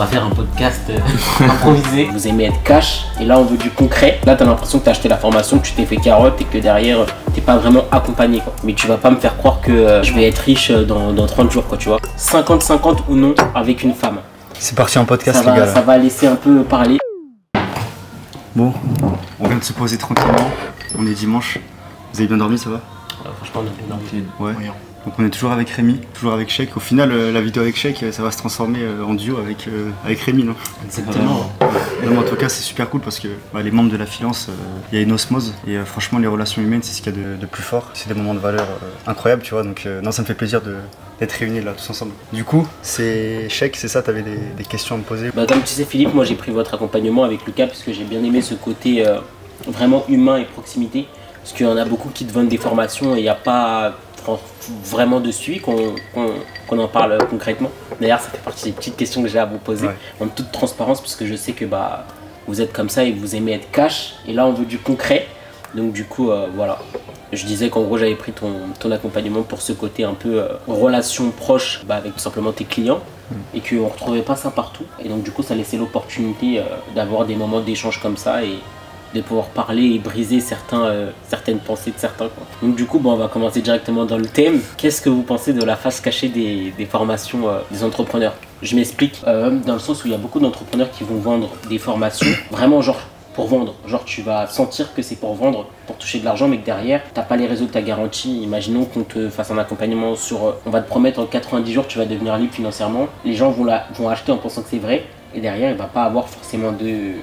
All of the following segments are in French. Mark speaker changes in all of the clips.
Speaker 1: va faire un podcast improvisé. Vous aimez être cash et là on veut du concret. Là t'as l'impression que t'as acheté la formation, que tu t'es fait carotte et que derrière t'es pas vraiment accompagné quoi. Mais tu vas pas me faire croire que je vais être riche dans 30 jours quoi, tu vois. 50-50 ou non avec une femme.
Speaker 2: C'est parti en podcast les gars là.
Speaker 1: Ça va laisser un peu parler.
Speaker 2: Bon, on vient de se poser tranquillement, on est dimanche. Vous avez bien dormi, ça va?
Speaker 1: Franchement on a bien dormi.
Speaker 2: Ouais. Donc on est toujours avec Rémi, toujours avec Sheik. Au final, la vidéo avec Sheik, ça va se transformer en duo avec Rémi, non?
Speaker 1: Exactement.
Speaker 2: Non, mais en tout cas, c'est super cool parce que les membres de la Filance, il y a une osmose. Et franchement, les relations humaines, c'est ce qu'il y a de plus fort. C'est des moments de valeur incroyables, tu vois. Donc non, ça me fait plaisir d'être réunis là, tous ensemble. Du coup, c'est Sheik, c'est ça, t'avais des questions à me poser?
Speaker 1: Comme tu sais Philippe, moi j'ai pris votre accompagnement avec Lucas parce que j'ai bien aimé ce côté vraiment humain et proximité. Parce qu'il y en a beaucoup qui te vendent des formations et il n'y a pas vraiment de suivi qu'on en parle concrètement. D'ailleurs ça fait partie des petites questions que j'ai à vous poser en toute transparence parce que je sais que vous êtes comme ça et vous aimez être cash et là on veut du concret. Donc du coup voilà, je disais qu'en gros j'avais pris ton accompagnement pour ce côté un peu relation proche avec tout simplement tes clients et qu'on ne retrouvait pas ça partout et donc du coup ça laissait l'opportunité d'avoir des moments d'échange comme ça et de pouvoir parler et briser certaines pensées de certains quoi. Donc du coup on va commencer directement dans le thème. Qu'est-ce que vous pensez de la face cachée des formations des entrepreneurs? Je m'explique, dans le sens où il y a beaucoup d'entrepreneurs qui vont vendre des formations vraiment genre pour vendre, genre tu vas sentir que c'est pour vendre, pour toucher de l'argent mais que derrière t'as pas les résultats garantis. Imaginons qu'on te fasse un accompagnement sur, on va te promettre en 90 jours tu vas devenir libre financièrement, les gens vont acheter en pensant que c'est vrai et derrière il va pas avoir forcément de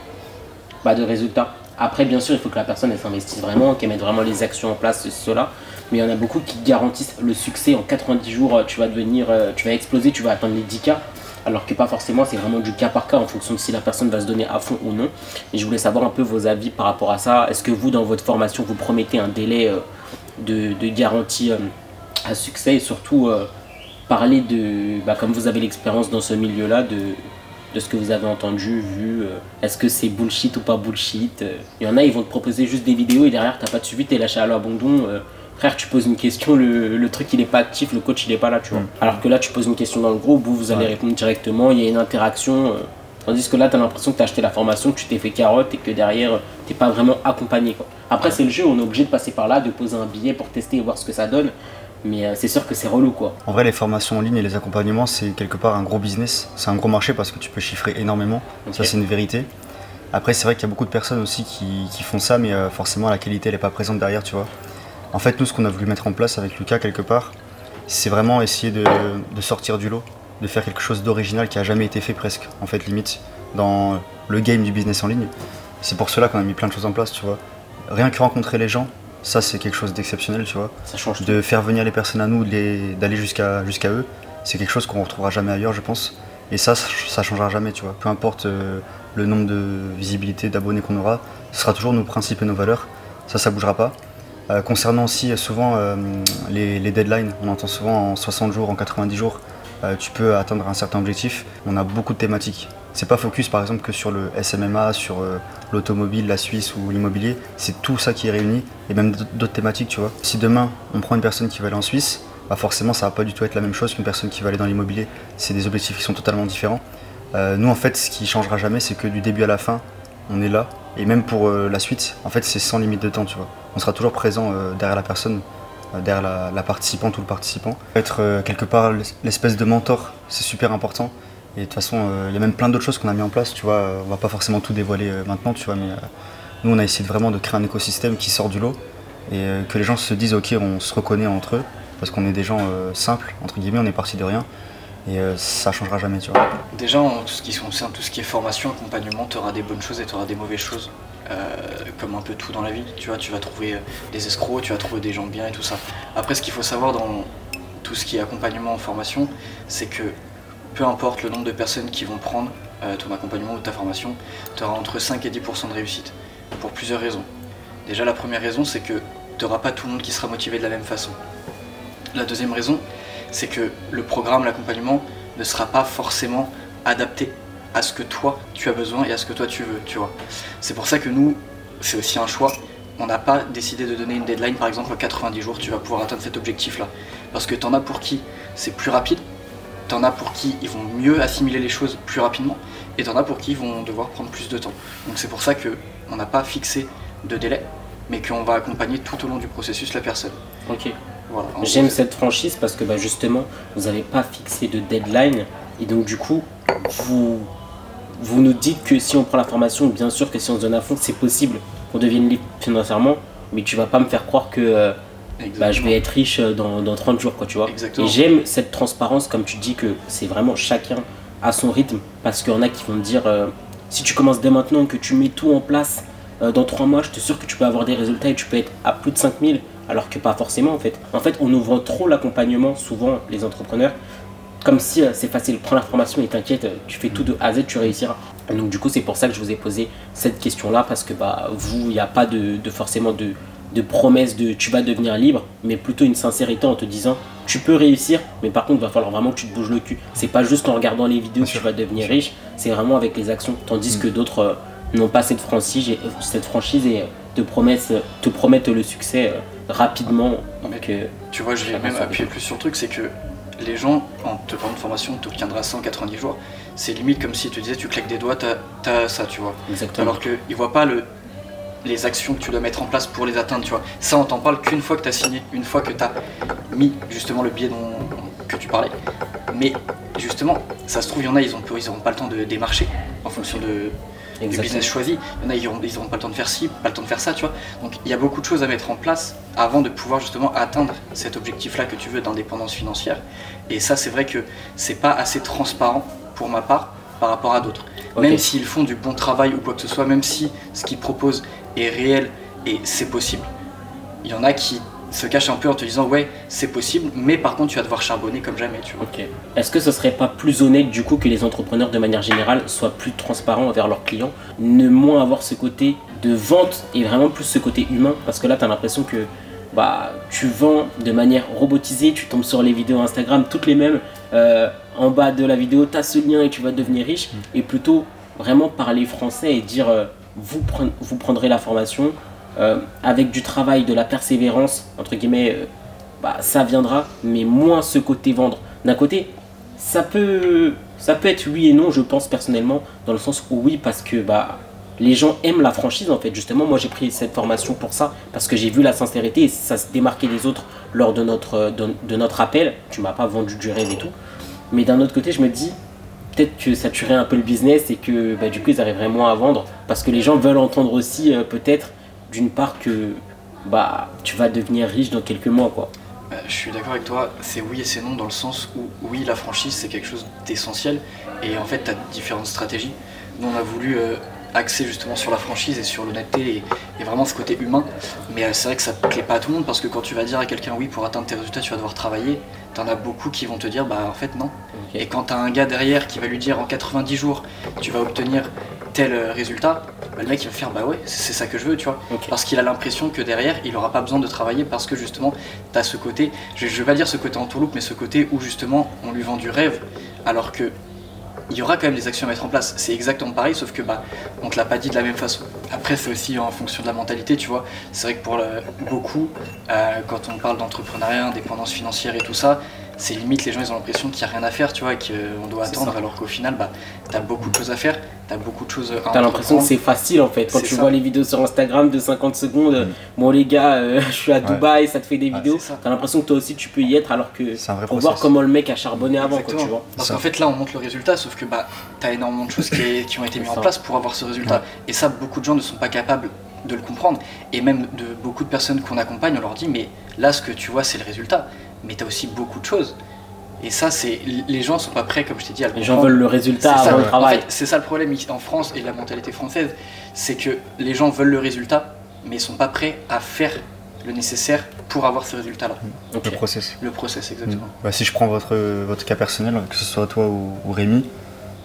Speaker 1: résultats. Après, bien sûr, il faut que la personne elle s'investisse vraiment, qu'elle mette vraiment les actions en place, ceci, cela. Mais il y en a beaucoup qui garantissent le succès. En 90 jours, tu vas exploser, tu vas atteindre les 10K. Alors que pas forcément, c'est vraiment du cas par cas en fonction de si la personne va se donner à fond ou non. Et je voulais savoir un peu vos avis par rapport à ça. Est-ce que vous, dans votre formation, vous promettez un délai de garantie à succès et surtout parler de, comme vous avez l'expérience dans ce milieu-là, de ce que vous avez entendu, vu, est-ce que c'est bullshit ou pas bullshit? Il y en a, ils vont te proposer juste des vidéos et derrière t'as pas de suivi, t'es lâché à l'abandon. Frère, tu poses une question, le truc il est pas actif, le coach il est pas là, tu vois. Alors que là tu poses une question dans le groupe, vous allez répondre directement, il y a une interaction. Tandis que là t'as l'impression que t'as acheté la formation, que tu t'es fait carotte et que derrière t'es pas vraiment accompagné quoi. Après c'est le jeu, on est obligé de passer par là, de poser un billet pour tester et voir ce que ça donne. Mais c'est sûr que c'est relou quoi.
Speaker 2: En vrai les formations en ligne et les accompagnements c'est quelque part un gros business, c'est un gros marché parce que tu peux chiffrer énormément, ça c'est une vérité. Après c'est vrai qu'il y a beaucoup de personnes aussi qui font ça mais forcément la qualité elle est pas présente derrière tu vois. En fait nous ce qu'on a voulu mettre en place avec Lucas quelque part, c'est vraiment essayer de sortir du lot, de faire quelque chose d'original qui a jamais été fait presque en fait limite dans le game du business en ligne. C'est pour cela qu'on a mis plein de choses en place tu vois. Rien que rencontrer les gens, ça c'est quelque chose d'exceptionnel tu vois.
Speaker 1: Ça change
Speaker 2: de faire venir les personnes à nous, d'aller jusqu'à eux, c'est quelque chose qu'on ne retrouvera jamais ailleurs je pense. Et ça changera jamais tu vois. Peu importe le nombre de visibilité, d'abonnés qu'on aura, ce sera toujours nos principes et nos valeurs, ça bougera pas. Concernant aussi souvent les deadlines, on entend souvent en 60 jours, en 90 jours, tu peux atteindre un certain objectif. On a beaucoup de thématiques. C'est pas focus par exemple que sur le SMMA, sur l'automobile, la Suisse ou l'immobilier, c'est tout ça qui est réuni et même d'autres thématiques tu vois. Si demain on prend une personne qui va aller en Suisse, forcément ça va pas du tout être la même chose qu'une personne qui va aller dans l'immobilier, c'est des objectifs qui sont totalement différents. Nous en fait ce qui changera jamais c'est que du début à la fin on est là et même pour la suite en fait c'est sans limite de temps tu vois. On sera toujours présent derrière la personne, derrière la participante ou le participant. Être quelque part l'espèce de mentor c'est super important. Et de toute façon, il y a même plein d'autres choses qu'on a mis en place, tu vois. On va pas forcément tout dévoiler maintenant, tu vois, mais nous on a essayé vraiment de créer un écosystème qui sort du lot et que les gens se disent ok, on se reconnaît entre eux parce qu'on est des gens simples, entre guillemets, on est parti de rien et ça changera jamais, tu vois.
Speaker 3: Déjà, en tout ce qui concerne tout ce qui est formation, accompagnement, tu auras des bonnes choses et tu auras des mauvaises choses. Comme un peu tout dans la vie, tu vois, tu vas trouver des escrocs, tu vas trouver des gens bien et tout ça. Après, ce qu'il faut savoir dans tout ce qui est accompagnement en formation, c'est que peu importe le nombre de personnes qui vont prendre ton accompagnement ou ta formation, tu auras entre 5 et 10% de réussite, pour plusieurs raisons. Déjà la première raison c'est que tu n'auras pas tout le monde qui sera motivé de la même façon. La deuxième raison c'est que le programme, l'accompagnement ne sera pas forcément adapté à ce que toi tu as besoin et à ce que toi tu veux, tu vois. C'est pour ça que nous, c'est aussi un choix. On n'a pas décidé de donner une deadline par exemple à 90 jours, tu vas pouvoir atteindre cet objectif là. Parce que tu en as pour qui c'est plus rapide. t'en as pour qui ils vont mieux assimiler les choses plus rapidement, et t'en as pour qui ils vont devoir prendre plus de temps. Donc c'est pour ça qu'on n'a pas fixé de délai, mais qu'on va accompagner tout au long du processus la personne.
Speaker 1: Ok.
Speaker 3: Voilà,
Speaker 1: J'aime cette franchise parce que bah, justement, vous n'avez pas fixé de deadline, et donc du coup, vous nous dites que si on prend la formation, bien sûr que si on se donne à fond, c'est possible qu'on devienne libre financièrement, mais tu vas pas me faire croire que bah, je vais être riche dans 30 jours, quoi, tu vois.
Speaker 3: Exactement.
Speaker 1: Et j'aime cette transparence, comme tu dis, que c'est vraiment chacun à son rythme, parce qu'il y en a qui vont te dire, si tu commences dès maintenant, que tu mets tout en place, dans 3 mois, je te sûr que tu peux avoir des résultats et tu peux être à plus de 5000, alors que pas forcément en fait. En fait, on nous vend trop l'accompagnement, souvent les entrepreneurs, comme si c'est facile, prends la formation et t'inquiète, tu fais tout de A à Z, tu réussiras. Et donc du coup, c'est pour ça que je vous ai posé cette question-là, parce que bah, vous, il n'y a pas forcément de promesse de tu vas devenir libre, mais plutôt une sincérité en te disant tu peux réussir, mais par contre, il va falloir vraiment que tu te bouges le cul. C'est pas juste en regardant les vidéos que tu vas devenir riche, c'est vraiment avec les actions, tandis que d'autres n'ont pas cette franchise et te promettent le succès rapidement. Donc,
Speaker 3: tu vois, je vais même appuyer plus sur le truc, c'est que les gens, en te parlant de formation, tu obtiendras 190 jours. C'est limite comme si tu disais, tu claques des doigts, t'as ça, tu vois.
Speaker 1: Exactement.
Speaker 3: Alors qu'ils ne voient pas les actions que tu dois mettre en place pour les atteindre, tu vois. Ça, on t'en parle qu'une fois que tu as signé, une fois que tu as mis justement le billet que tu parlais. Mais justement, ça se trouve, il y en a, ils n'auront pas le temps de démarcher en fonction du business choisi. Il y en a, ils n'auront pas le temps de faire ci, pas le temps de faire ça, tu vois. Donc il y a beaucoup de choses à mettre en place avant de pouvoir justement atteindre cet objectif-là que tu veux d'indépendance financière. Et ça, c'est vrai que c'est pas assez transparent pour ma part par rapport à d'autres. Okay. Même s'ils font du bon travail ou quoi que ce soit, même si ce qu'ils proposent est réel et c'est possible, il y en a qui se cachent un peu en te disant ouais c'est possible, mais par contre tu vas devoir charbonner comme jamais, tu vois.
Speaker 1: Okay. Est-ce que ce serait pas plus honnête du coup que les entrepreneurs de manière générale soient plus transparents envers leurs clients, ne moins avoir ce côté de vente et vraiment plus ce côté humain, parce que là tu as l'impression que bah, tu vends de manière robotisée, tu tombes sur les vidéos Instagram toutes les mêmes, en bas de la vidéo tu as ce lien et tu vas devenir riche, et plutôt vraiment parler français et dire vous prendrez la formation avec du travail, de la persévérance, entre guillemets, bah, ça viendra, mais moins ce côté vendre. D'un côté, ça peut être oui et non, je pense personnellement, dans le sens où oui, parce que bah, les gens aiment la franchise en fait. Justement, moi j'ai pris cette formation pour ça, parce que j'ai vu la sincérité et ça se démarquait des autres lors de notre appel. Tu m'as pas vendu du rêve et tout. Mais d'un autre côté, je me dis, peut-être que ça tuerait un peu le business et que bah, du coup ils arriveraient moins à vendre, parce que les gens veulent entendre aussi peut-être d'une part que bah, tu vas devenir riche dans quelques mois, quoi.
Speaker 3: Je suis d'accord avec toi, c'est oui et c'est non, dans le sens où oui, la franchise c'est quelque chose d'essentiel et en fait tu as différentes stratégies. Nous on a voulu axer justement sur la franchise et sur l'honnêteté et vraiment ce côté humain, mais c'est vrai que ça ne plaît pas à tout le monde, parce que quand tu vas dire à quelqu'un oui pour atteindre tes résultats tu vas devoir travailler, t'en as beaucoup qui vont te dire bah en fait non. Okay. Et quand tu as un gars derrière qui va lui dire en 90 jours tu vas obtenir tel résultat, bah, le mec il va faire bah ouais c'est ça que je veux, tu vois. Okay. Parce qu'il a l'impression que derrière il n'aura pas besoin de travailler, parce que justement tu as ce côté, je vais pas dire ce côté entourloupe, mais ce côté où justement on lui vend du rêve, alors que il y aura quand même des actions à mettre en place. C'est exactement pareil, sauf que bah, on te l'a pas dit de la même façon. Après, c'est aussi en fonction de la mentalité, tu vois. C'est vrai que pour beaucoup, quand on parle d'entrepreneuriat, indépendance financière et tout ça, c'est limite, les gens ils ont l'impression qu'il n'y a rien à faire, tu vois, et qu'on doit attendre, alors qu'au final, bah, t'as beaucoup de choses à faire, t'as beaucoup de choses à
Speaker 1: T'as l'impression que c'est facile en fait. Quand tu vois les vidéos sur Instagram de 50 secondes, bon les gars, je suis à Dubaï, ça te fait des vidéos, t'as l'impression que toi aussi tu peux y être, alors que faut voir comment le mec a charbonné avant, quoi, tu vois.
Speaker 3: Parce qu'en fait là on montre le résultat, sauf que bah, t'as énormément de choses qui ont été mises en place pour avoir ce résultat. Et ça, beaucoup de gens ne sont pas capables de le comprendre. Et même de beaucoup de personnes qu'on accompagne, on leur dit mais là ce que tu vois c'est le résultat, mais t'as aussi beaucoup de choses. Et ça, c'est les gens sont pas prêts, comme je t'ai dit, à le comprendre.
Speaker 1: Les gens veulent le résultat avant le travail.
Speaker 3: En fait, c'est ça le problème en France et la mentalité française, c'est que les gens veulent le résultat, mais ils sont pas prêts à faire le nécessaire pour avoir ce résultat-là.
Speaker 2: Okay. Le process.
Speaker 3: Le process, exactement.
Speaker 2: Bah, si je prends votre cas personnel, que ce soit toi ou Rémi,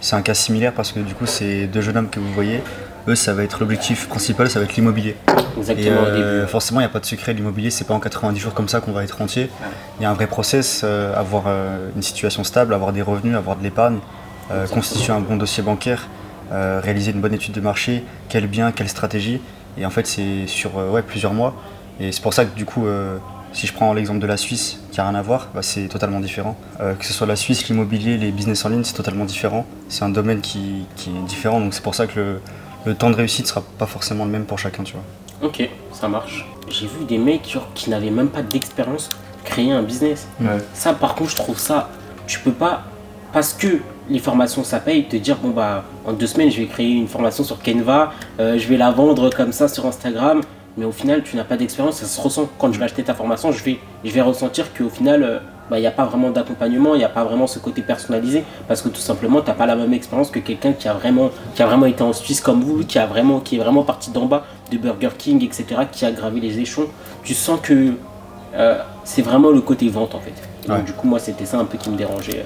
Speaker 2: c'est un cas similaire, parce que du coup, c'est deux jeunes hommes que vous voyez. Eux, ça va être l'objectif principal, ça va être l'immobilier.
Speaker 1: Exactement.
Speaker 2: Et forcément, il n'y a pas de secret. L'immobilier, c'est pas en 90 jours comme ça qu'on va être rentier. Il y a un vrai process, avoir une situation stable, avoir des revenus, avoir de l'épargne, constituer un bon dossier bancaire, réaliser une bonne étude de marché, quel bien, quelle stratégie. Et en fait, c'est sur plusieurs mois. Et c'est pour ça que du coup, Si je prends l'exemple de la Suisse, qui n'a rien à voir, bah, c'est totalement différent. Que ce soit la Suisse, l'immobilier, les business en ligne, c'est totalement différent. C'est un domaine qui est différent, donc c'est pour ça que le temps de réussite ne sera pas forcément le même pour chacun, tu vois.
Speaker 1: Ok, ça marche. J'ai vu des mecs genre, qui n'avaient même pas d'expérience créer un business.
Speaker 4: Ouais.
Speaker 1: Ça, par contre, je trouve ça, tu peux pas, parce que les formations ça paye, te dire bon bah en 2 semaines je vais créer une formation sur Canva, je vais la vendre comme ça sur Instagram, mais au final tu n'as pas d'expérience, ça se ressent. Quand je vais acheter ta formation, je vais ressentir qu'au final il n'y a pas vraiment d'accompagnement, il n'y a pas vraiment ce côté personnalisé, parce que tout simplement tu n'as pas la même expérience que quelqu'un qui a vraiment été en Suisse comme vous, qui est vraiment parti d'en bas de Burger King, etc., qui a gravé les échelons. Tu sens que c'est vraiment le côté vente en fait. Donc,
Speaker 2: Ouais.
Speaker 1: du coup moi c'était ça un peu qui me dérangeait.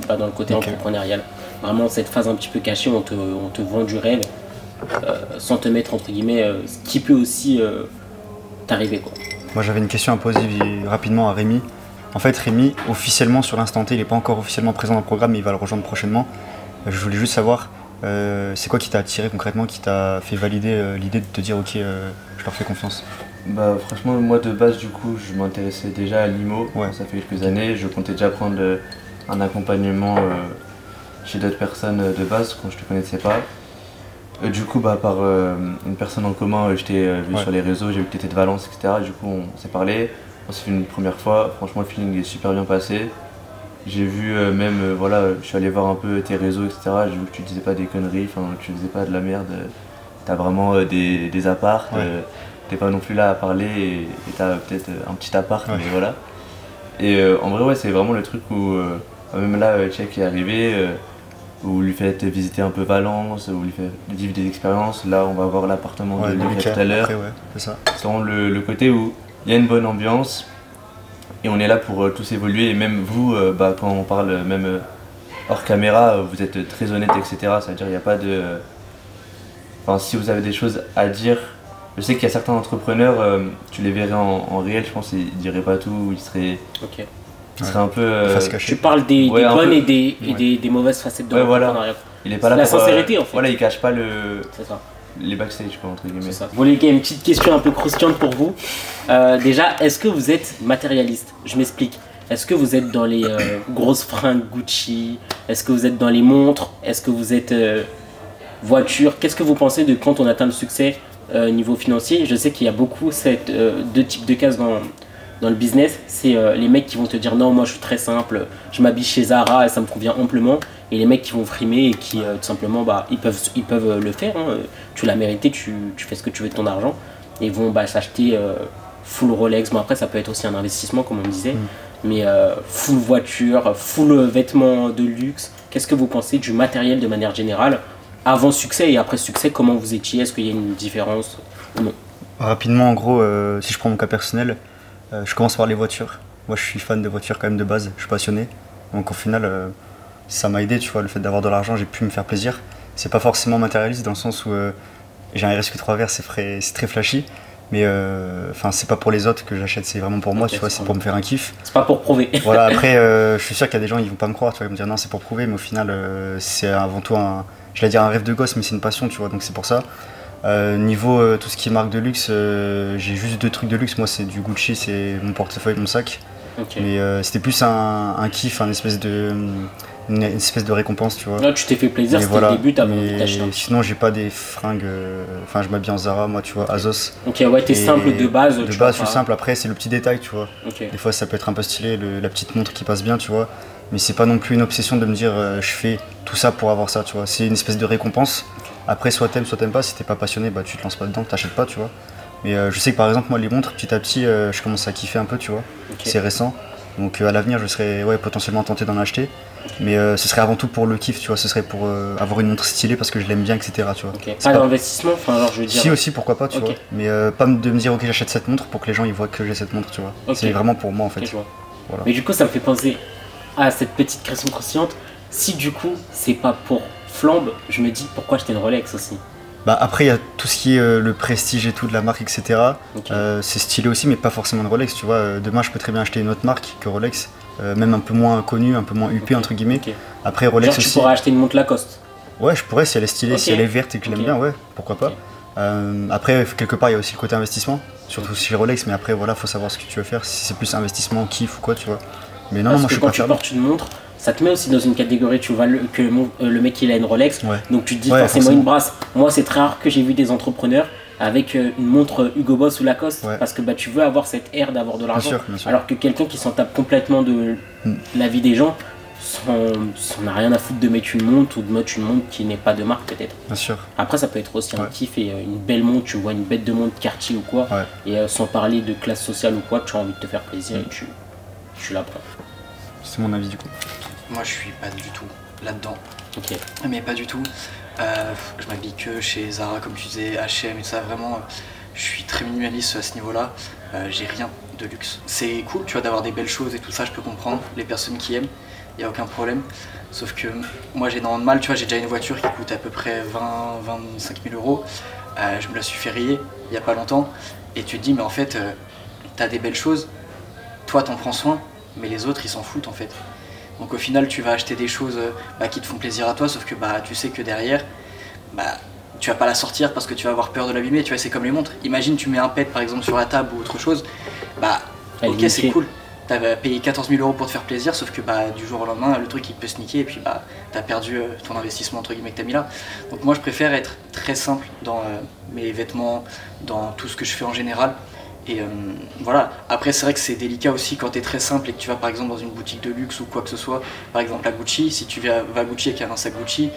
Speaker 1: Dans le côté entrepreneurial. Vraiment cette phase un petit peu cachée où on te vend du rêve sans te mettre entre guillemets ce qui peut aussi t'arriver quoi.
Speaker 2: Moi j'avais une question à poser rapidement à Rémi. En fait Rémi, officiellement sur l'instant T, il n'est pas encore officiellement présent dans le programme, mais il va le rejoindre prochainement. Je voulais juste savoir, c'est quoi qui t'a attiré concrètement, qui t'a fait valider l'idée de te dire ok, je leur fais confiance?
Speaker 4: Bah franchement moi de base du coup je m'intéressais déjà à l'IMO,
Speaker 2: Ouais.
Speaker 4: ça fait quelques années, je comptais déjà prendre un accompagnement chez d'autres personnes de base quand je te connaissais pas. Du coup bah par une personne en commun je t'ai vu
Speaker 2: Ouais.
Speaker 4: sur les réseaux, j'ai vu que tu étais de Valence etc. Du coup on s'est parlé, on s'est fait une première fois, franchement le feeling est super bien passé. J'ai vu voilà, je suis allé voir un peu tes réseaux etc. J'ai vu que tu disais pas des conneries, enfin que tu faisais pas de la merde, t'as vraiment des apparts.
Speaker 2: Ouais.
Speaker 4: T'es pas non plus là à parler et t'as peut-être un petit appart,
Speaker 2: Ouais.
Speaker 4: mais voilà. Et en vrai, ouais, c'est vraiment le truc où, même là, Tchèque est arrivé, où vous lui faites visiter un peu Valence, où vous lui faites vivre des expériences. Là, on va voir l'appartement
Speaker 2: Ouais,
Speaker 4: de
Speaker 2: de
Speaker 4: Lucas
Speaker 2: Lucas,
Speaker 4: tout à l'heure.
Speaker 2: après, ouais, c'est ça.
Speaker 4: C'est vraiment le côté où il y a une bonne ambiance et on est là pour tous évoluer. Et même vous, quand on parle même hors caméra, vous êtes très honnête, etc. C'est-à-dire qu'il n'y a pas de. Enfin, si vous avez des choses à dire. Je sais qu'il y a certains entrepreneurs, tu les verrais en réel, je pense, ils diraient pas tout, ils seraient un peu.
Speaker 2: Face cachée.
Speaker 1: Tu parles des
Speaker 4: Ouais, un
Speaker 1: bonnes
Speaker 4: peu.
Speaker 1: et des mauvaises facettes de
Speaker 4: Ouais, voilà.
Speaker 1: l'entrepreneuriat.
Speaker 4: Il est pas là
Speaker 1: La
Speaker 4: pour.
Speaker 1: sincérité, en fait.
Speaker 4: Voilà, il cache pas
Speaker 1: C'est ça.
Speaker 4: les backstage, quoi, entre guillemets.
Speaker 1: C'est ça. Bon les gars, une petite question un peu croustillante pour vous. Déjà, est-ce que vous êtes matérialiste? Je m'explique. Est-ce que vous êtes dans les grosses fringues Gucci? Est-ce que vous êtes dans les montres? Est-ce que vous êtes voiture? Qu'est-ce que vous pensez de quand on atteint le succès niveau financier? Je sais qu'il y a beaucoup deux types de cases dans le business. C'est les mecs qui vont te dire non, moi je suis très simple, je m'habille chez Zara et ça me convient amplement. Et les mecs qui vont frimer et qui tout simplement ils peuvent le faire, hein. Tu l'as mérité, tu fais ce que tu veux de ton argent. Et ils vont s'acheter full Rolex. Bon après ça peut être aussi un investissement comme on disait. Mais full voiture, full vêtements de luxe. Qu'est-ce que vous pensez du matériel de manière générale? Avant succès et après succès, comment vous étiez? Est-ce qu'il y a une différence ou non?
Speaker 2: Rapidement, en gros, si je prends mon cas personnel, je commence par les voitures. Moi, je suis fan de voitures quand même de base, je suis passionné. Donc au final, ça m'a aidé, tu vois, le fait d'avoir de l'argent, j'ai pu me faire plaisir. C'est pas forcément matérialiste dans le sens où j'ai un RSQ3 vert, c'est très flashy. Mais c'est pas pour les autres que j'achète, c'est vraiment pour moi,
Speaker 1: Ok,
Speaker 2: tu vois, c'est pour me faire un kiff.
Speaker 1: C'est pas pour prouver.
Speaker 2: Voilà, après, je suis sûr qu'il y a des gens, ils vont pas me croire, tu vois, ils vont me dire non, c'est pour prouver, mais au final, c'est avant tout un rêve de gosse, mais c'est une passion, tu vois, donc c'est pour ça. Niveau tout ce qui est marque de luxe, j'ai juste 2 trucs de luxe. Moi, c'est du Gucci, c'est mon portefeuille, mon sac.
Speaker 1: Ok.
Speaker 2: Mais c'était plus un kiff, une espèce de récompense, tu vois.
Speaker 1: Là, tu t'es fait plaisir,
Speaker 2: Mais
Speaker 1: c'était
Speaker 2: voilà.
Speaker 1: le début, t'as
Speaker 2: Mais
Speaker 1: voulu t'acheter un petit.
Speaker 2: sinon, j'ai pas des fringues. Je m'habille en Zara, moi, tu vois, Azos.
Speaker 1: Ok, ouais, t'es
Speaker 2: Et
Speaker 1: simple de base.
Speaker 2: De
Speaker 1: tu
Speaker 2: base,
Speaker 1: vas
Speaker 2: je suis
Speaker 1: pas-
Speaker 2: simple. Après, c'est le petit détail, tu vois.
Speaker 1: Ok.
Speaker 2: Des fois, ça peut être un peu stylé, la petite montre qui passe bien, tu vois. Mais c'est pas non plus une obsession de me dire je fais tout ça pour avoir ça, tu vois. C'est une espèce de récompense. Après, soit t'aimes pas. Si t'es pas passionné, bah tu te lances pas dedans, t'achètes pas, tu vois. Mais je sais que par exemple, moi, les montres, petit à petit, je commence à kiffer un peu, tu vois.
Speaker 1: Ok.
Speaker 2: C'est récent. Donc à l'avenir, je serais potentiellement tenté d'en acheter. Mais ce serait avant tout pour le kiff, tu vois. Ce serait pour avoir une montre stylée parce que je l'aime bien, etc. Tu vois.
Speaker 1: Ok.
Speaker 2: C'est
Speaker 1: Pas
Speaker 2: pas-
Speaker 1: d'investissement, enfin, genre, je veux dire.
Speaker 2: Si aussi, pourquoi pas, tu
Speaker 1: Ok.
Speaker 2: vois. Mais pas de me dire ok, j'achète cette montre pour que les gens ils voient que j'ai cette montre, tu vois.
Speaker 1: Ok.
Speaker 2: C'est vraiment pour moi en fait.
Speaker 1: Ok, je vois.
Speaker 2: Voilà.
Speaker 1: Mais du coup, ça me fait penser à cette petite question croustillante. Si du coup, c'est pas pour flambe, je me dis pourquoi acheter une Rolex aussi.
Speaker 2: Bah après il y a tout ce qui est le prestige et tout de la marque, etc.
Speaker 1: Ok.
Speaker 2: C'est stylé aussi, mais pas forcément de Rolex, tu vois. Demain je peux très bien acheter une autre marque que Rolex, même un peu moins connue, un peu moins huppée,
Speaker 1: Ok.
Speaker 2: entre guillemets.
Speaker 1: Ok.
Speaker 2: Après Rolex
Speaker 1: Genre, tu
Speaker 2: aussi.
Speaker 1: pourrais acheter une montre Lacoste.
Speaker 2: Ouais, je pourrais si elle est stylée,
Speaker 1: Ok.
Speaker 2: si elle est verte et que je l'aime
Speaker 1: Ok.
Speaker 2: bien, ouais, pourquoi pas.
Speaker 1: Ok.
Speaker 2: Après, quelque part, il y a aussi le côté investissement, surtout chez Rolex, mais après, voilà, faut savoir ce que tu veux faire, si c'est plus investissement, kiff ou quoi, tu vois. Mais non,
Speaker 1: Parce
Speaker 2: moi
Speaker 1: que
Speaker 2: je suis
Speaker 1: quand
Speaker 2: pas
Speaker 1: tu
Speaker 2: fermé.
Speaker 1: portes une montre, ça te met aussi dans une catégorie, tu vois, que le mec il a une Rolex,
Speaker 2: Ouais.
Speaker 1: donc tu te dis
Speaker 2: Ouais,
Speaker 1: forcément
Speaker 2: forcément.
Speaker 1: une brasse. Moi, c'est très rare que j'ai vu des entrepreneurs avec une montre Hugo Boss ou Lacoste,
Speaker 2: Ouais.
Speaker 1: parce que bah, tu veux avoir cette aire d'avoir de l'argent.
Speaker 2: Bien sûr.
Speaker 1: Alors que quelqu'un qui s'en tape complètement de la vie des gens, s'en a rien à foutre de mettre une montre ou de mettre une montre qui n'est pas de marque peut-être.
Speaker 2: Bien sûr.
Speaker 1: Après, ça peut être aussi un
Speaker 2: Ouais.
Speaker 1: kiff et une belle montre, tu vois une bête de montre Cartier ou quoi,
Speaker 2: Ouais.
Speaker 1: et sans parler de classe sociale ou quoi, tu as envie de te faire plaisir et tu la prends.
Speaker 2: C'est mon avis du coup.
Speaker 3: Moi, je suis pas du tout là-dedans.
Speaker 1: Ok.
Speaker 3: Mais pas du tout. Je m'habille que chez Zara, comme tu disais, H&M et tout ça. Vraiment, je suis très minimaliste à ce niveau-là. J'ai rien de luxe. C'est cool, tu vois, d'avoir des belles choses et tout ça, je peux comprendre. Les personnes qui aiment, il n'y a aucun problème. Sauf que moi, j'ai énormément de mal. Tu vois, j'ai déjà une voiture qui coûte à peu près 20-25 000 euros. Je me la suis fait rayer il n'y a pas longtemps. Et tu te dis, mais en fait, t'as des belles choses. Toi, t'en prends soin, mais les autres, ils s'en foutent en fait. Donc au final, tu vas acheter des choses qui te font plaisir à toi, sauf que tu sais que derrière, tu vas pas la sortir parce que tu vas avoir peur de l'abîmer. Tu vois, c'est comme les montres. Imagine, tu mets un pet par exemple sur la table ou autre chose. Ok, c'est cool. T'as payé 14 000 euros pour te faire plaisir, sauf que du jour au lendemain, le truc il peut se niquer et puis t'as perdu ton investissement entre guillemets que t'as mis là. Donc moi, je préfère être très simple dans mes vêtements, dans tout ce que je fais en général. Et voilà, après c'est vrai que c'est délicat aussi quand t'es très simple et que tu vas par exemple dans une boutique de luxe ou quoi que ce soit, par exemple à Gucci, si tu vas à Gucci et qu'il y a un sac Gucci,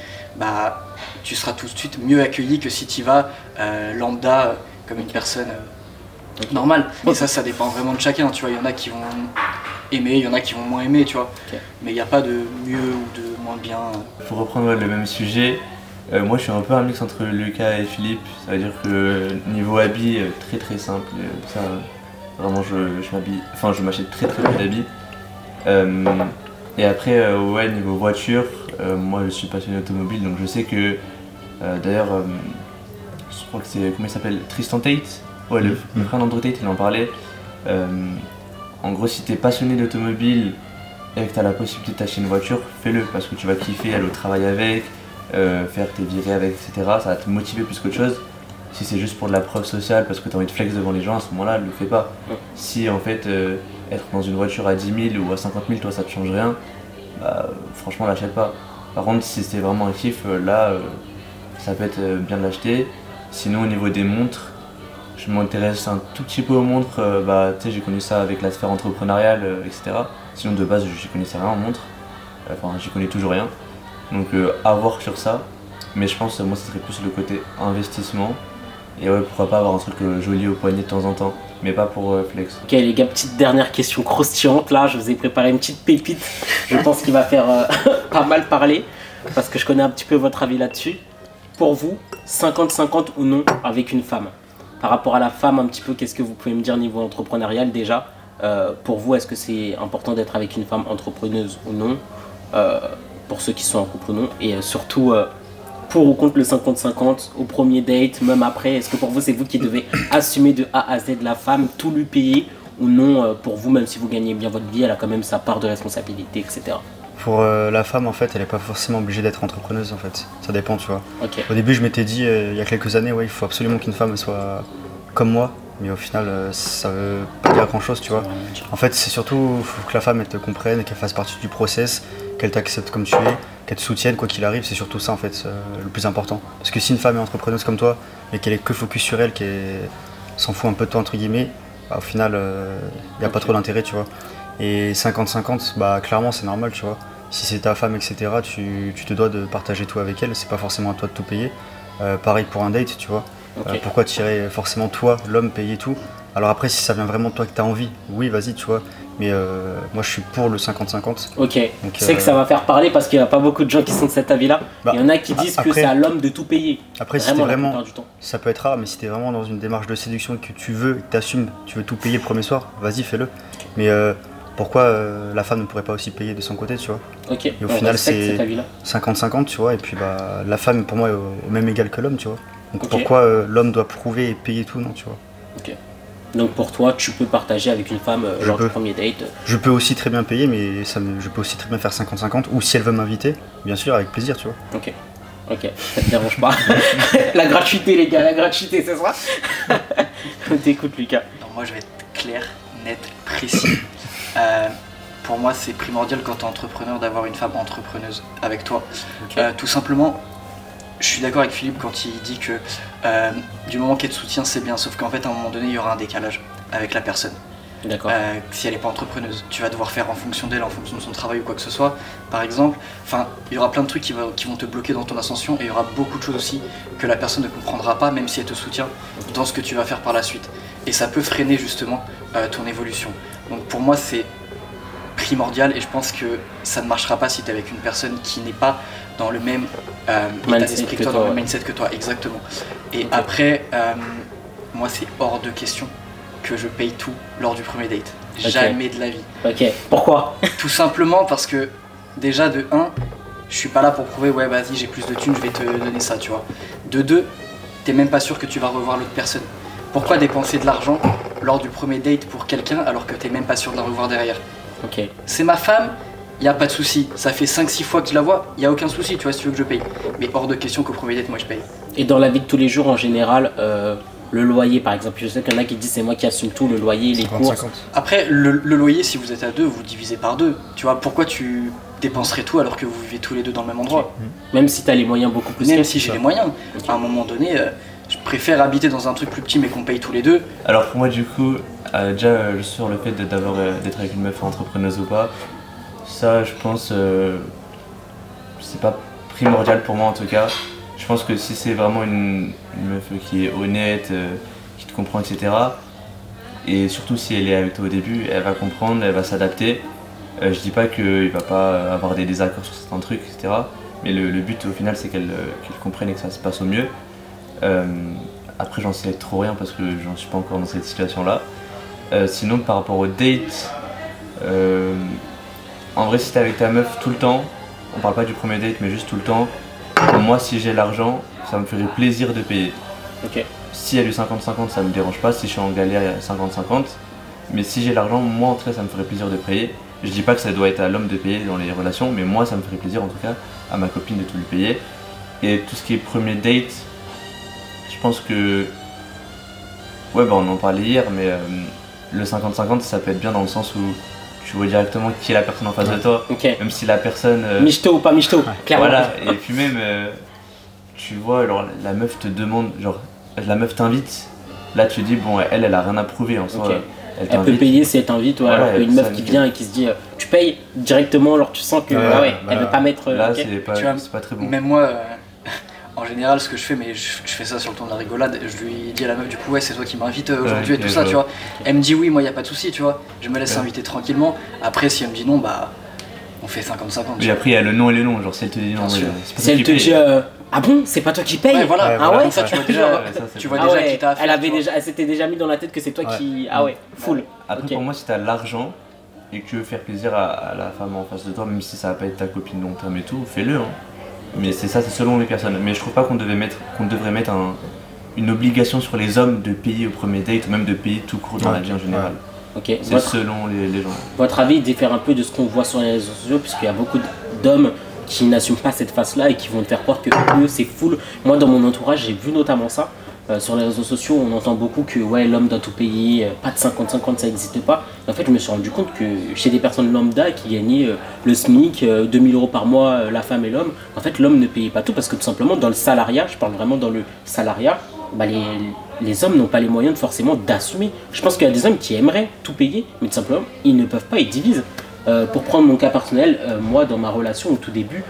Speaker 3: tu seras tout de suite mieux accueilli que si tu vas lambda comme une personne normale. Et ça dépend vraiment de chacun, tu vois, il y en a qui vont aimer, il y en a qui vont moins aimer, tu vois.
Speaker 1: Okay.
Speaker 3: Mais il n'y a pas de mieux ou de moins bien.
Speaker 4: Pour reprendre le même sujet, moi je suis un peu un mix entre Lucas et Philippe, ça veut dire que niveau habits très très simple, ça vraiment je m'achète très très peu d'habits. Et après ouais, niveau voiture, moi je suis passionné automobile, donc je sais que d'ailleurs je crois que c'est, comment il s'appelle, Tristan Tate, ouais, le frère d'Andrew Tate, il en parlait. En gros, si t'es passionné d'automobile et que t'as la possibilité de t'acheter une voiture, fais-le parce que tu vas kiffer, aller au travail avec, faire tes virées avec, etc. Ça va te motiver plus qu'autre chose. Si c'est juste pour de la preuve sociale parce que t'as envie de flex devant les gens, à ce moment-là, le fais pas. Si en fait être dans une voiture à 10 000 ou à 50 000, toi ça te change rien, franchement l'achète pas. Par contre, si c'est vraiment un kiff, là ça peut être bien de l'acheter. Sinon, au niveau des montres, je m'intéresse un tout petit peu aux montres. Tu sais, j'ai connu ça avec la sphère entrepreneuriale, etc. Sinon, de base, j'y connaissais rien en montre. Enfin, j'y connais toujours rien. Donc, à voir sur ça. Mais je pense, moi, ce serait plus le côté investissement. Et ouais, pourquoi pas avoir un truc joli au poignet de temps en temps. Mais pas pour flex.
Speaker 1: Ok, les gars, petite dernière question croustillante. Là, je vous ai préparé une petite pépite. Je pense qu'il va faire pas mal parler. Parce que je connais un petit peu votre avis là-dessus. Pour vous, 50-50 ou non avec une femme? Par rapport à la femme, un petit peu, qu'est-ce que vous pouvez me dire niveau entrepreneurial déjà? Pour vous, est-ce que c'est important d'être avec une femme entrepreneuse ou non? Pour ceux qui sont en couple ou non? Et surtout, pour ou contre le 50-50 au premier date, même après, est-ce que pour vous, c'est vous qui devez assumer de A à Z la femme, tout lui payer? Ou non, pour vous, même si vous gagnez bien votre vie, elle a quand même sa part de responsabilité, etc.
Speaker 2: Pour la femme, en fait, elle n'est pas forcément obligée d'être entrepreneuse, en fait. Ça dépend, tu vois.
Speaker 1: Okay.
Speaker 2: Au début, je m'étais dit, il y a quelques années, ouais, il faut absolument qu'une femme soit comme moi. Mais au final, ça veut pas dire grand-chose, tu vois. En fait, c'est surtout faut que la femme, elle te comprenne, qu'elle fasse partie du process, qu'elle t'accepte comme tu es, qu'elle te soutienne, quoi qu'il arrive. C'est surtout ça, en fait, le plus important. Parce que si une femme est entrepreneuse comme toi, et qu'elle est que focus sur elle, qu'elle s'en fout un peu de toi, entre guillemets, au final, il n'y a pas trop d'intérêt, tu vois. Et 50-50, clairement, c'est normal, tu vois. Si c'est ta femme, etc., tu te dois de partager tout avec elle, c'est pas forcément à toi de tout payer. Pareil pour un date, tu vois.
Speaker 1: Okay.
Speaker 2: Pourquoi tirer forcément toi, l'homme, payer tout? Alors après, si ça vient vraiment de toi que t'as envie, oui, vas-y, tu vois. Mais moi, je suis pour le 50-50.
Speaker 1: Ok, donc, tu sais que ça va faire parler parce qu'il n'y a pas beaucoup de gens qui sont de cet avis-là. Il y en a qui disent
Speaker 2: après,
Speaker 1: que c'est à l'homme de tout payer.
Speaker 2: Après, si t'es vraiment, ça peut être rare, mais si t'es vraiment dans une démarche de séduction que tu veux, que t'assumes, tu veux tout payer le premier soir, vas-y, fais-le. Mais pourquoi la femme ne pourrait pas aussi payer de son côté, tu vois?
Speaker 1: Ok,
Speaker 2: et au final, c'est 50-50, tu vois. Et puis la femme, pour moi, est au même égal que l'homme, tu vois. Donc pourquoi l'homme doit prouver et payer tout, non, tu vois.
Speaker 1: Ok. Donc pour toi, tu peux partager avec une femme lors du premier date?
Speaker 2: Je peux aussi très bien payer, mais je peux aussi très bien faire 50-50. Ou si elle veut m'inviter, bien sûr, avec plaisir, tu vois.
Speaker 1: Ok. Ok, ça te dérange pas. La gratuité, les gars, la gratuité, c'est ça. On t'écoute, Lucas.
Speaker 3: Non, moi je vais être clair, net, précis. Pour moi, c'est primordial quand tu es entrepreneur d'avoir une femme entrepreneuse avec toi.
Speaker 1: Ok.
Speaker 3: Tout simplement, je suis d'accord avec Philippe quand il dit que du moment qu'elle te soutient, c'est bien. Sauf qu'en fait, à un moment donné, il y aura un décalage avec la personne.
Speaker 1: D'accord.
Speaker 3: Si elle n'est pas entrepreneuse, tu vas devoir faire en fonction d'elle, en fonction de son travail ou quoi que ce soit, par exemple. Enfin, il y aura plein de trucs qui vont te bloquer dans ton ascension, et il y aura beaucoup de choses aussi que la personne ne comprendra pas, même si elle te soutient dans ce que tu vas faire par la suite. Et ça peut freiner justement ton évolution. Donc pour moi, c'est primordial, et je pense que ça ne marchera pas si tu es avec une personne qui n'est pas dans le même état d'esprit que toi, dans le même mindset que toi, exactement. Et
Speaker 1: Ok.
Speaker 3: après, moi, c'est hors de question que je paye tout lors du premier date.
Speaker 1: Ok.
Speaker 3: Jamais de la vie.
Speaker 1: Ok, pourquoi?
Speaker 3: Tout simplement parce que, déjà, de 1, je suis pas là pour prouver, ouais, vas-y, j'ai plus de thunes, je vais te donner ça, tu vois. De 2, t'es même pas sûr que tu vas revoir l'autre personne. Pourquoi dépenser de l'argent lors du premier date pour quelqu'un alors que t'es même pas sûr de la revoir derrière?
Speaker 1: Ok.
Speaker 3: C'est ma femme, y a pas de souci. Ça fait 5-6 fois que je la vois, y a aucun souci, tu vois, si tu veux que je paye. Mais hors de question qu'au premier date, moi je paye.
Speaker 1: Et dans la vie de tous les jours en général, le loyer par exemple, je sais qu'il y en a qui disent c'est moi qui assume tout, le loyer, les courses.
Speaker 2: 50-50.
Speaker 3: Après, le loyer, si vous êtes à 2, vous divisez par 2. Tu vois, pourquoi tu dépenserais tout alors que vous vivez tous les deux dans le même endroit?
Speaker 1: Même si t'as les moyens beaucoup plus
Speaker 3: Même
Speaker 1: qu'elle.
Speaker 3: si j'ai les moyens. À un moment donné, je préfère habiter dans un truc plus petit mais qu'on paye tous les deux.
Speaker 4: Alors pour moi du coup, déjà sur le fait d'être avec une meuf entrepreneuse ou pas, ça je pense c'est pas primordial pour moi en tout cas. Je pense que si c'est vraiment une meuf qui est honnête, qui te comprend, etc. Et surtout si elle est avec toi au début, elle va comprendre, elle va s'adapter. Je dis pas qu'il va pas avoir des désaccords sur certains trucs, etc. Mais le but au final c'est qu'elle comprenne et que ça se passe au mieux. Après j'en sais trop rien parce que j'en suis pas encore dans cette situation là. Sinon par rapport au date, en vrai si t'es avec ta meuf tout le temps, on parle pas du premier date mais juste tout le temps, moi si j'ai l'argent ça me ferait plaisir de payer.
Speaker 1: Ok.
Speaker 4: Si elle est 50-50 ça me dérange pas, si je suis en galère 50-50, mais si j'ai l'argent, moi en tout cas ça me ferait plaisir de payer. Je dis pas que ça doit être à l'homme de payer dans les relations, mais moi ça me ferait plaisir en tout cas à ma copine de tout lui payer. Et tout ce qui est premier date, je pense que, ouais bah on en parlait hier, mais le 50-50 ça peut être bien dans le sens où tu vois directement qui est la personne en face de toi,
Speaker 1: Ok.
Speaker 4: même si la personne...
Speaker 1: Michto ou pas michto, clairement.
Speaker 4: voilà, et puis même, tu vois, alors la meuf te demande, genre, la meuf t'invite, là tu dis, bon, elle a rien à prouver en soi.
Speaker 1: Ok.
Speaker 4: Elle
Speaker 1: Elle peut
Speaker 4: t'invite.
Speaker 1: payer si elle t'invite, ouais,
Speaker 4: Voilà,
Speaker 1: alors qu'une
Speaker 4: ça,
Speaker 1: meuf qui
Speaker 4: nickel.
Speaker 1: vient et qui se dit tu payes directement, alors tu sens que
Speaker 2: Ouais,
Speaker 1: ah ouais,
Speaker 2: bah,
Speaker 1: elle veut pas mettre.
Speaker 4: Là,
Speaker 1: ok.
Speaker 4: c'est
Speaker 3: Tu vois,
Speaker 4: pas très bon.
Speaker 3: Même moi, en général, ce que je fais, mais je fais ça sur le ton de la rigolade, je lui dis à la meuf, du coup, ouais, c'est toi qui m'invites aujourd'hui
Speaker 4: Ouais,
Speaker 3: et tout
Speaker 4: ok,
Speaker 3: ça,
Speaker 4: je
Speaker 3: tu
Speaker 4: vois.
Speaker 3: vois. Elle me dit oui, moi, y a pas de souci, tu vois. Je me laisse
Speaker 4: Ouais.
Speaker 3: inviter tranquillement. Après, si elle me dit non, bah, on fait 50-50.
Speaker 4: Mais après, il y a le non et le non, genre si elle te dit non,
Speaker 3: Bien sûr.
Speaker 4: c'est pas
Speaker 1: Si
Speaker 4: toi
Speaker 1: elle
Speaker 4: qui
Speaker 1: te
Speaker 4: paye.
Speaker 1: dit ah bon, c'est pas toi qui paye.
Speaker 3: Ouais, voilà.
Speaker 2: Ouais,
Speaker 1: Ah
Speaker 2: voilà.
Speaker 1: ouais.
Speaker 3: Comme ça, tu vois déjà,
Speaker 4: Ouais, ça, c'est
Speaker 3: tu vois
Speaker 1: Ah
Speaker 3: déjà
Speaker 1: ouais,
Speaker 3: qui t'a affaire,
Speaker 1: elle avait
Speaker 3: tu vois.
Speaker 1: déjà, elle s'était déjà mis dans la tête que c'est toi
Speaker 2: Ouais.
Speaker 1: qui. Ah ouais, full.
Speaker 4: Après,
Speaker 1: Ok.
Speaker 4: pour moi, si t'as l'argent et que tu veux faire plaisir à la femme en face de toi, même si ça va pas être ta copine long terme et tout, fais-le. Hein. Mais c'est ça, c'est selon les personnes. Mais je trouve pas qu'on devrait mettre une obligation sur les hommes de payer au premier date ou même de payer tout court dans
Speaker 2: Ouais.
Speaker 4: la vie en général.
Speaker 1: Ok.
Speaker 4: C'est selon les gens.
Speaker 1: Votre avis diffère un peu de ce qu'on voit sur les réseaux sociaux, puisqu'il y a beaucoup d'hommes qui n'assument pas cette face-là et qui vont te faire croire que eux c'est full. Moi dans mon entourage j'ai vu notamment ça. Sur les réseaux sociaux on entend beaucoup que ouais l'homme doit tout payer, pas de 50-50 ça n'existe pas. En fait je me suis rendu compte que chez des personnes lambda qui gagnaient le SMIC, 2000 € par mois, la femme et l'homme, en fait l'homme ne payait pas tout parce que tout simplement dans le salariat, je parle vraiment dans le salariat, bah, les hommes n'ont pas les moyens forcément d'assumer. Je pense qu'il y a des hommes qui aimeraient tout payer, mais tout simplement ils ne peuvent pas, ils divisent. Pour prendre mon cas personnel, moi dans ma relation au tout début,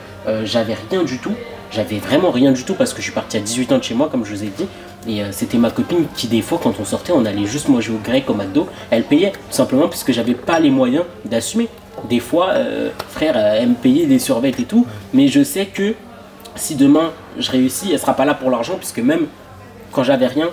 Speaker 1: j'avais rien du tout, j'avais vraiment rien du tout parce que je suis parti à 18 ans de chez moi comme je vous ai dit, et c'était ma copine qui des fois quand on sortait on allait juste manger au grec, au McDo, elle payait tout simplement parce que j'avais pas les moyens d'assumer. Des fois, frère, elle me payait des survêtements et tout, mais je sais que si demain je réussis, elle sera pas là pour l'argent puisque même quand j'avais rien,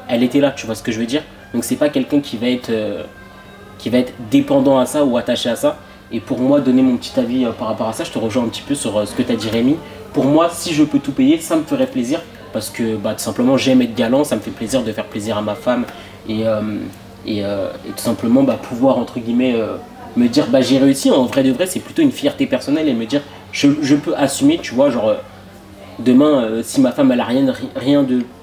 Speaker 1: elle était là, tu vois ce que je veux dire. Donc c'est pas quelqu'un qui va être dépendant à ça ou attaché à ça. Et pour moi, donner mon petit avis par rapport à ça, je te rejoins un petit peu sur ce que tu as dit Rémi. Pour moi, si je peux tout payer, ça me ferait plaisir. Parce que bah, tout simplement, j'aime être galant, ça me fait plaisir de faire plaisir à ma femme. Et tout simplement bah, pouvoir, entre guillemets, me dire bah, j'ai réussi. En vrai de vrai, c'est plutôt une fierté personnelle et me dire je peux assumer, tu vois, genre Demain, si ma femme elle a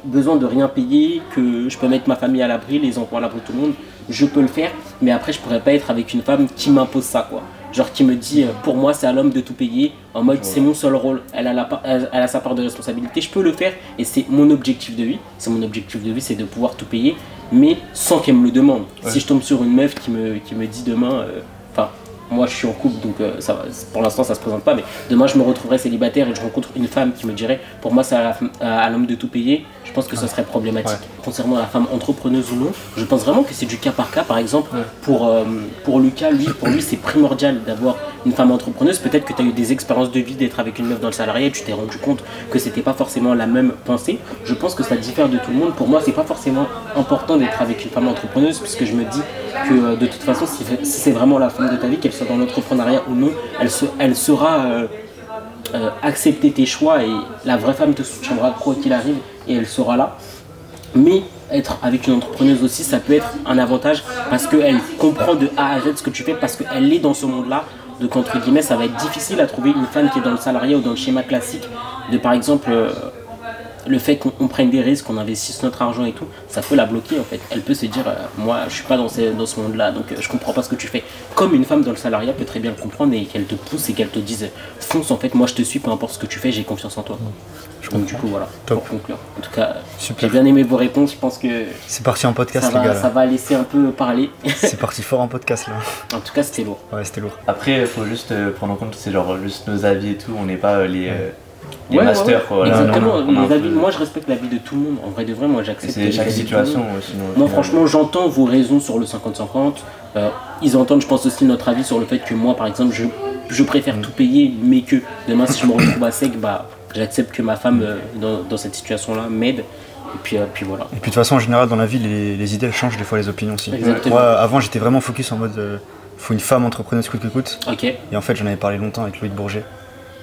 Speaker 1: besoin de rien payer, que je peux mettre ma famille à l'abri, les enfants à l'abri, tout le monde, je peux le faire. Mais après, je pourrais pas être avec une femme qui m'impose ça, quoi. Genre qui me dit, pour moi, c'est à l'homme de tout payer. En mode, c'est mon seul rôle. Elle a sa part de responsabilité. Je peux le faire et c'est mon objectif de vie. C'est mon objectif de vie, c'est de pouvoir tout payer, mais sans qu'elle me le demande. Ouais. Si je tombe sur une meuf qui me dit demain, moi je suis en couple donc ça va, pour l'instant ça se présente pas, mais demain je me retrouverai célibataire et je rencontre une femme qui me dirait pour moi c'est à l'homme de tout payer, je pense que ce serait problématique. Ouais. Concernant la femme entrepreneuse ou non, je pense vraiment que c'est du cas par cas. Par exemple, pour Lucas, pour lui c'est primordial d'avoir une femme entrepreneuse. Peut-être que tu as eu des expériences de vie d'être avec une meuf dans le salariat et tu t'es rendu compte que c'était pas forcément la même pensée. Je pense que ça diffère de tout le monde. Pour moi c'est pas forcément important d'être avec une femme entrepreneuse, puisque je me dis que de toute façon si c'est vraiment la femme de ta vie, qu'elle soit dans l'entrepreneuriat ou non, elle saura accepter tes choix et la vraie femme te soutiendra quoi qu'il arrive et elle sera là. Mais être avec une entrepreneuse aussi, ça peut être un avantage parce qu'elle comprend de A à Z ce que tu fais, parce qu'elle est dans ce monde-là. Donc entre guillemets, ça va être difficile à trouver une femme qui est dans le salariat ou dans le schéma classique de par exemple le fait qu'on prenne des risques, qu'on investisse notre argent et tout, ça peut la bloquer en fait. Elle peut se dire moi je suis pas dans ce monde là, donc je comprends pas ce que tu fais. Comme une femme dans le salariat peut très bien le comprendre et qu'elle te pousse et qu'elle te dise fonce en fait, moi je te suis, peu importe ce que tu fais, j'ai confiance en toi. Donc du coup voilà, pour conclure. En tout cas, j'ai bien aimé vos réponses, je pense que
Speaker 2: c'est parti en podcast les gars.
Speaker 1: Ça va laisser un peu parler.
Speaker 2: C'est parti fort en podcast là.
Speaker 1: En tout cas c'était lourd.
Speaker 2: Ouais c'était lourd.
Speaker 4: Après il faut juste prendre en compte, c'est genre juste nos avis et tout, on n'est pas les masters.
Speaker 1: Ouais. Exactement, moi je respecte l'avis de tout le monde, en vrai de vrai, moi j'accepte.
Speaker 4: C'est chaque situation sinon.
Speaker 1: Moi franchement j'entends vos raisons sur le 50-50, ils entendent je pense aussi notre avis sur le fait que moi par exemple je préfère tout payer, mais que demain si je me retrouve à sec, j'accepte que ma femme dans cette situation là m'aide. Et puis voilà. Et
Speaker 2: puis de toute façon en général dans la vie les idées elles changent des fois, les opinions aussi.
Speaker 1: Exactement.
Speaker 2: Moi avant j'étais vraiment focus en mode faut une femme entrepreneuse coûte que coûte.
Speaker 1: Okay.
Speaker 2: Et en fait j'en avais parlé longtemps avec Loïc Bourget.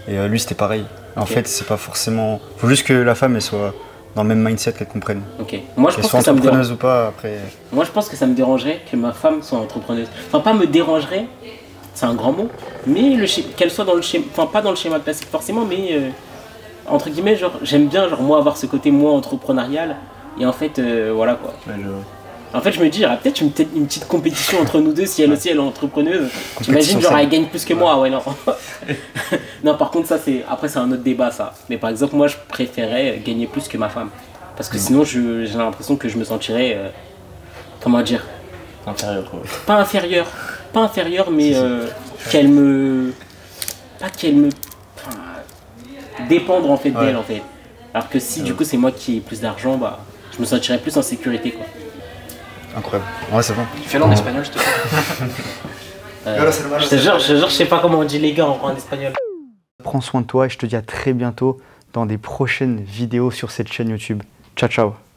Speaker 2: Et lui c'était pareil. En fait c'est pas forcément. Faut juste que la femme elle soit dans le même mindset, qu'elle comprenne.
Speaker 1: Ok. Moi je pense que ça me dérange. Ou pas, après... Moi je pense que ça me dérangerait que ma femme soit entrepreneuse. Enfin pas me dérangerait, c'est un grand mot, mais qu'elle soit dans le schéma, enfin pas dans le schéma classique forcément, mais entre guillemets genre j'aime bien genre moi avoir ce côté moi entrepreneurial et en fait voilà quoi. Ouais, en fait je me dis il y aura peut-être une petite compétition entre nous deux si elle aussi elle est entrepreneuse. T'imagines genre elle gagne plus que moi, ouais non. Non par contre ça c'est un autre débat ça. Mais par exemple moi je préférais gagner plus que ma femme. Parce que sinon j'ai l'impression que je me sentirais comment dire,
Speaker 4: inférieur quoi.
Speaker 1: Pas inférieur mais qu'elle me dépendre en fait d'elle en fait. Alors que si du coup c'est moi qui ai plus d'argent, je me sentirais plus en sécurité quoi.
Speaker 2: Incroyable. Ouais c'est bon.
Speaker 3: Fais-le en espagnol je te
Speaker 1: jure, je sais pas comment on dit les gars en espagnol.
Speaker 2: Prends soin de toi et je te dis à très bientôt dans des prochaines vidéos sur cette chaîne YouTube. Ciao ciao.